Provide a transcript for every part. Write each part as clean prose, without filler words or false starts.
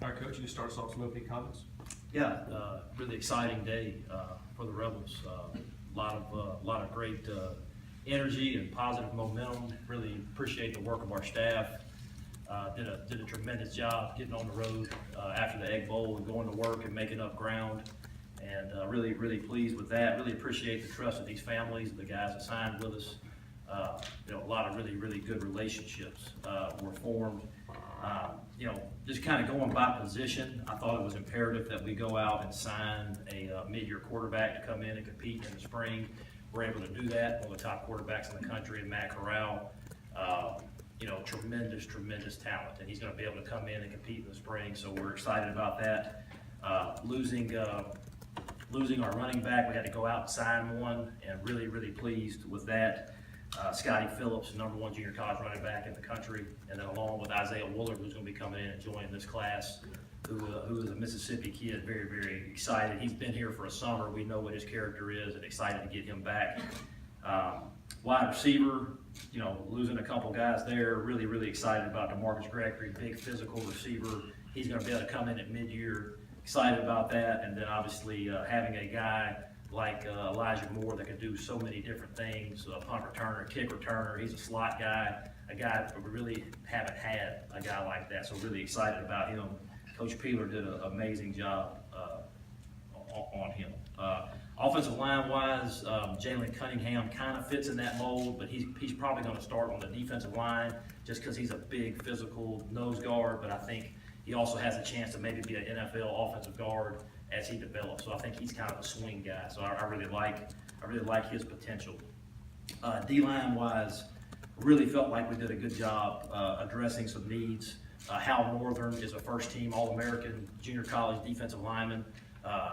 All right, Coach, you start us off some opening comments. Yeah, really exciting day for the Rebels. A lot of great energy and positive momentum. Really appreciate the work of our staff. Did a tremendous job getting on the road after the Egg Bowl and going to work and making up ground. And really pleased with that. Really appreciate the trust of these families, the guys that signed with us. A lot of really good relationships were formed. Just kind of going by position, I thought it was imperative that we go out and sign a mid-year quarterback to come in and compete in the spring. We're able to do that. One of the top quarterbacks in the country, Matt Corral. Tremendous talent, and he's going to be able to come in and compete in the spring. So we're excited about that. Losing our running back, we had to go out and sign one, and really pleased with that. Scotty Phillips, #1 junior college running back in the country, and then along with Isaiah Woolard, who's going to be coming in and joining this class, who is a Mississippi kid, very excited. He's been here for a summer. We know what his character is, and excited to get him back. Wide receiver, losing a couple guys there. Really excited about DeMarcus Gregory, big physical receiver. He's going to be able to come in at mid-year. Excited about that, and then obviously having a guy like Elijah Moore that could do so many different things, punt returner, kick returner. He's a slot guy, a guy that we really haven't had a guy like that, so really excited about him. Coach Peeler did an amazing job on him. Offensive line-wise, Jalen Cunningham kind of fits in that mold, but he's probably going to start on the defensive line just because he's a big physical nose guard, but I think he also has a chance to maybe be an NFL offensive guard as he develops. So I think he's kind of a swing guy. So I really like his potential. D-line wise, really felt like we did a good job addressing some needs. Hal Northern is a first-team All-American junior college defensive lineman.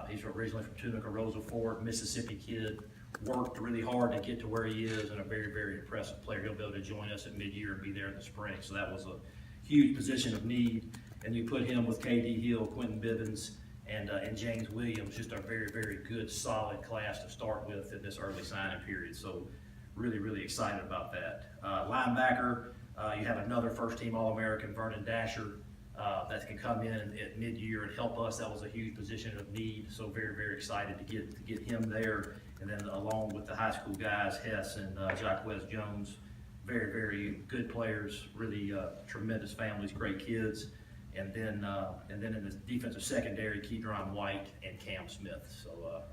He's originally from Tunica Rosa Ford, Mississippi kid. Worked really hard to get to where he is, and a very impressive player. He'll be able to join us at mid-year and be there in the spring. So that was a huge position of need. And you put him with K.D. Hill, Quentin Bivens, and James Williams, just a very good, solid class to start with in this early signing period. So really excited about that. Linebacker, you have another first-team All-American, Vernon Dasher, that can come in at mid-year and help us. That was a huge position of need. So very excited to get him there. And then along with the high school guys, Hess and Jacquez Jones, very good players, really tremendous families, great kids. And then in the defensive secondary, Kedron White and Cam Smith. So,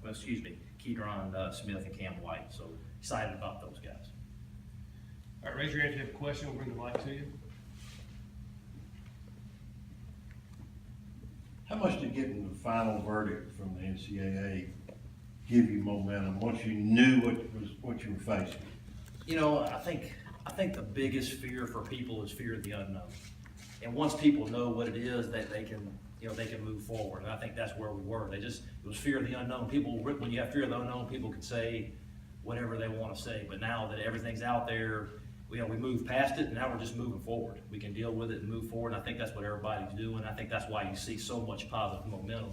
Kedron Smith and Cam White. So excited about those guys. All right, raise your hand if you have a question. We'll bring the mic to you. How much did getting the final verdict from the NCAA give you momentum once you knew what you were facing? I think the biggest fear for people is fear of the unknown. And once people know what it is, that they can move forward. And I think that's where we were. It was fear of the unknown. People, when you have fear of the unknown, people can say whatever they want to say. But now that everything's out there, we moved past it, and now we're just moving forward. We can deal with it and move forward. And I think that's what everybody's doing. I think that's why you see so much positive momentum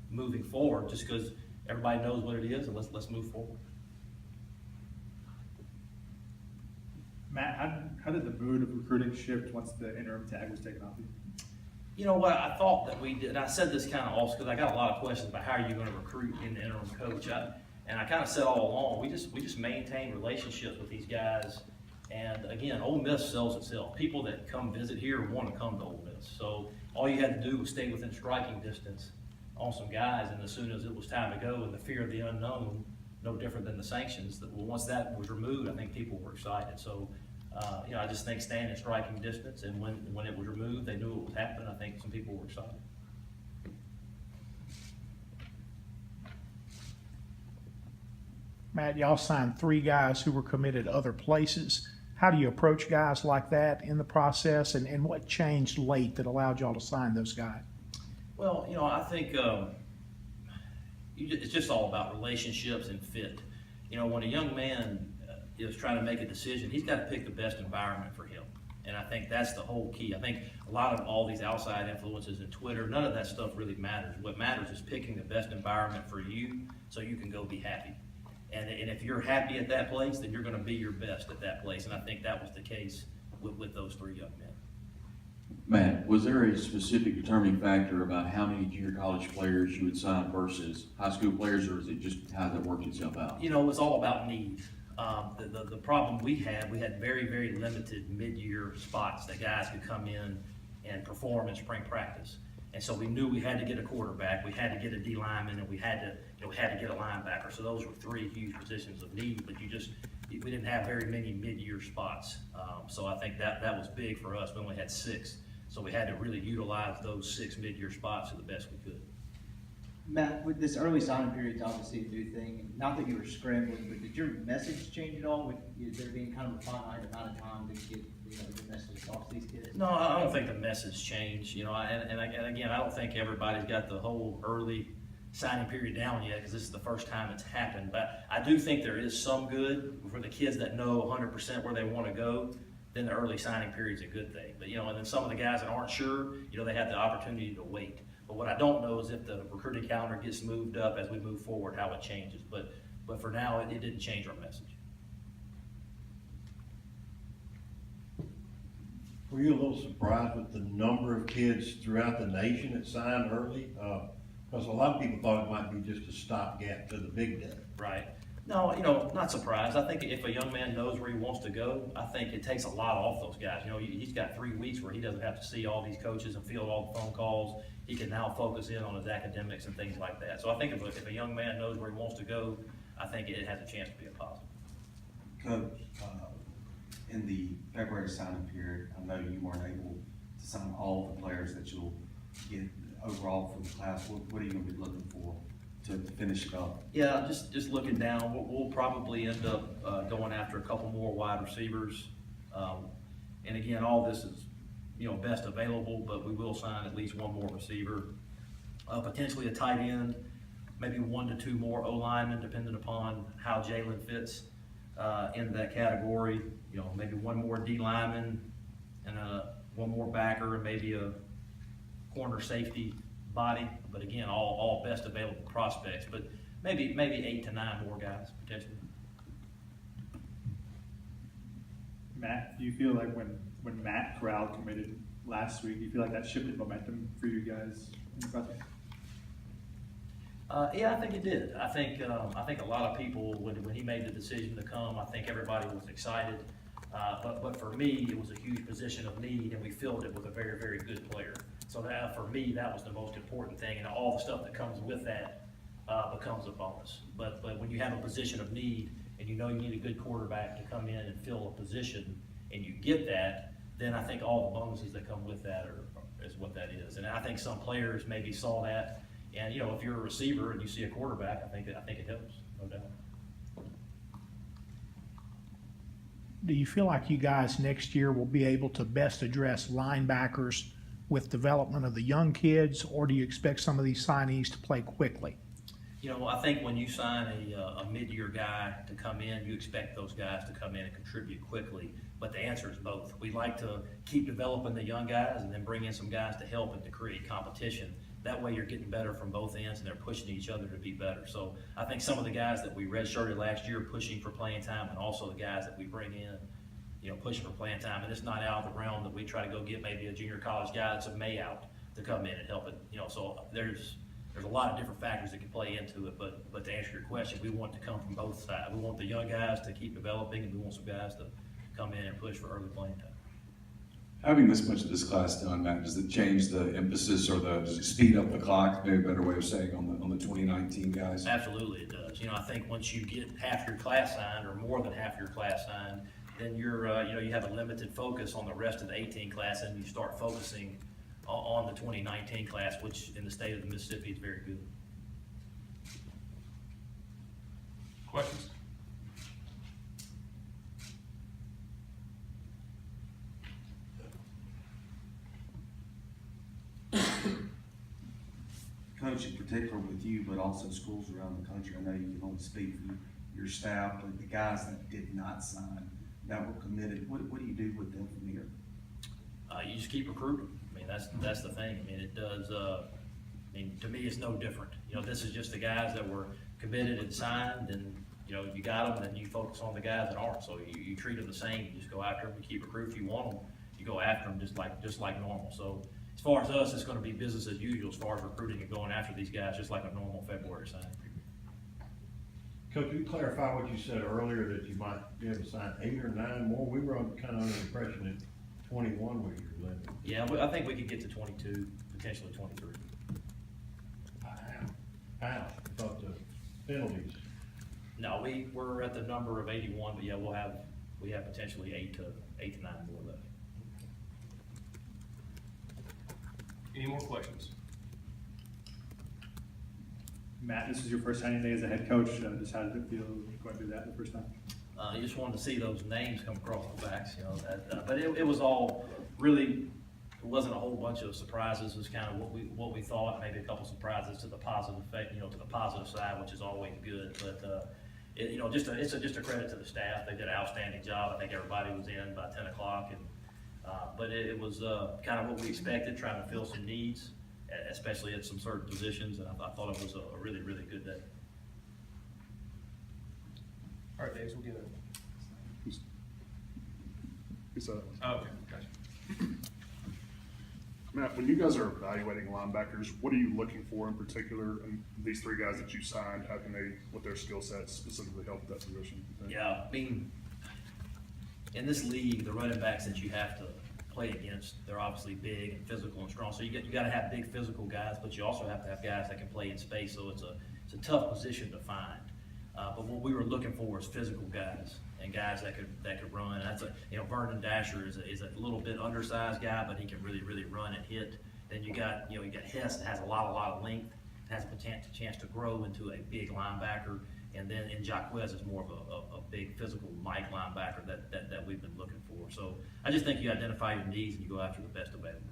moving forward, just because everybody knows what it is, and let's move forward. Matt, how did the mood of recruiting shift once the interim tag was taken off you? You know what, I thought that we did, and I said this kind of also because I got a lot of questions about how are you going to recruit in the interim coach. And I kind of said all along, we just maintain relationships with these guys. And again, Ole Miss sells itself. People that come visit here want to come to Ole Miss. So all you had to do was stay within striking distance on some guys, and as soon as it was time to go, and the fear of the unknown, no different than the sanctions, once that was removed, I think people were excited. So, I just think staying in striking distance, and when it was removed, they knew it was happening. I think some people were excited. Matt, y'all signed 3 guys who were committed to other places. How do you approach guys like that in the process, and what changed late that allowed y'all to sign those guys? Well, I think it's just all about relationships and fit. When a young man is trying to make a decision, he's got to pick the best environment for him. And I think that's the whole key. I think a lot of all these outside influences and Twitter, none of that stuff really matters. What matters is picking the best environment for you so you can go be happy. And if you're happy at that place, then you're going to be your best at that place. And I think that was the case with those 3 young men. Matt, was there a specific determining factor about how many junior college players you would sign versus high school players, or is it just how that worked itself out? You know, it's all about need. The problem we had very, very limited mid-year spots that guys could come in and perform in spring practice. And so we knew we had to get a quarterback, we had to get a D lineman, and we had to get a linebacker. So those were three huge positions of need, but we didn't have very many mid-year spots. So I think that was big for us. We only had 6. So we had to really utilize those 6 mid-year spots to the best we could. Matt, with this early signing period is obviously a new thing, not that you were scrambling, but did your message change at all with there being kind of a finite amount of time to get your message off to these kids? No, I don't think the message changed, and again, I don't think everybody's got the whole early signing period down yet, because this is the first time it's happened, but I do think there is some good for the kids that know 100% where they want to go. Then the early signing period is a good thing, but and then some of the guys that aren't sure, they have the opportunity to wait. But what I don't know is if the recruiting calendar gets moved up as we move forward, how it changes, but for now, it didn't change our message. Were you a little surprised with the number of kids throughout the nation that signed early? Because a lot of people thought it might be just a stopgap to the big day. Right. No, not surprised. I think if a young man knows where he wants to go, I think it takes a lot off those guys. He's got 3 weeks where he doesn't have to see all these coaches and field all the phone calls. He can now focus in on his academics and things like that. So I think if a young man knows where he wants to go, I think it has a chance to be a positive. Coach, in the February signing period, I know you weren't able to sign all of the players that you'll get overall for the class. What are you gonna be looking for to finish it up? Yeah, just looking down, we'll probably end up going after a couple more wide receivers. And again, all this is, best available, but we will sign at least one more receiver. Potentially a tight end, maybe 1 to 2 more O-linemen, depending upon how Jalen fits into that category. Maybe 1 more D lineman and 1 more backer, and maybe a corner safety body. But again, all best available prospects, but maybe 8 to 9 more guys potentially. Matt, do you feel like when Matt Corral committed last week, do you feel like that shifted momentum for you guys in the process? Yeah, I think it did. I think a lot of people, when he made the decision to come, I think everybody was excited. But for me, it was a huge position of need, and we filled it with a very, very good player. So that, for me, that was the most important thing, and all the stuff that comes with that becomes a bonus. But when you have a position of need, and you need a good quarterback to come in and fill a position, and you get that, then I think all the bonuses that come with that is what that is. And I think some players maybe saw that, and if you're a receiver and you see a quarterback, I think it helps, no doubt. Do you feel like you guys next year will be able to best address linebackers with development of the young kids, or do you expect some of these signees to play quickly? I think when you sign a mid-year guy to come in, you expect those guys to come in and contribute quickly. But the answer is both. We like to keep developing the young guys and then bring in some guys to help and to create competition. That way you're getting better from both ends and they're pushing each other to be better. So I think some of the guys that we redshirted last year pushing for playing time, and also the guys that we bring in, pushing for playing time. And it's not out of the realm that we try to go get maybe a junior college guy that's a May out to come in and help it. So there's a lot of different factors that can play into it, but to answer your question, we want to come from both sides. We want the young guys to keep developing, and we want some guys to come in and push for early playing time. Having this much of this class done, Matt, does it change the emphasis, or does it speed up the clock, maybe a better way of saying, on the 2019 guys? Absolutely it does. I think once you get half your class signed, or more than half your class signed, then you're, you have a limited focus on the rest of the 18 class, and you start focusing on the 2019 class, which in the state of Mississippi is very good. Questions? Coach, in particular with you, but also schools around the country, I know you can only speak for your staff, but the guys that did not sign, that were committed, what do you do with them from here? You just keep recruiting. I mean, that's the thing. I mean, it does. To me, it's no different. This is just the guys that were committed and signed, and you got them, and then you focus on the guys that aren't. So you treat them the same. You just go after them. You keep recruiting. If you want them, you go after them just like normal. So as far as us, it's gonna be business as usual as far as recruiting and going after these guys, just like a normal February signing period. Coach, you clarify what you said earlier, that you might be able to sign 8 or 9 more? We were kind of under the impression that 21 was your limit. Yeah, I think we could get to 22, potentially 23. How? I thought the penalties. No, we're at the number of 81, but yeah, we have potentially 8 to 9 more left. Any more questions? Matt, this is your first signing day as a head coach, just how did it feel going through that the first time? You just wanted to see those names come across the backs, you know, but it was all really, it wasn't a whole bunch of surprises. It was kind of what we thought, maybe a couple surprises to the positive effect, you know, to the positive side, which is always good. But you know, just a credit to the staff. They did an outstanding job. I think everybody was in by 10 o'clock, and but it was kind of what we expected, trying to fill some needs, especially at some certain positions. And I thought it was a really, really good day. All right, Davis, we'll get it. Who said it? Oh, okay, gotcha. Matt, when you guys are evaluating linebackers, what are you looking for in particular? And these 3 guys that you signed, how can they, with their skill sets, specifically help that position? you think? Yeah, I mean, in this league, the running backs that you have to play against, they're obviously big and physical and strong. So you got to have big physical guys, but you also have to have guys that can play in space. So it's a tough position to find. But what we were looking for is physical guys and guys that could run. That's Vernon Dasher is a little bit undersized guy, but he can really, really run and hit. Then you got Hess that has a lot of length, has a chance to grow into a big linebacker. And then Jacquez is more of a big physical Mike linebacker that we've been looking for. So I just think you identify your needs and you go after the best available.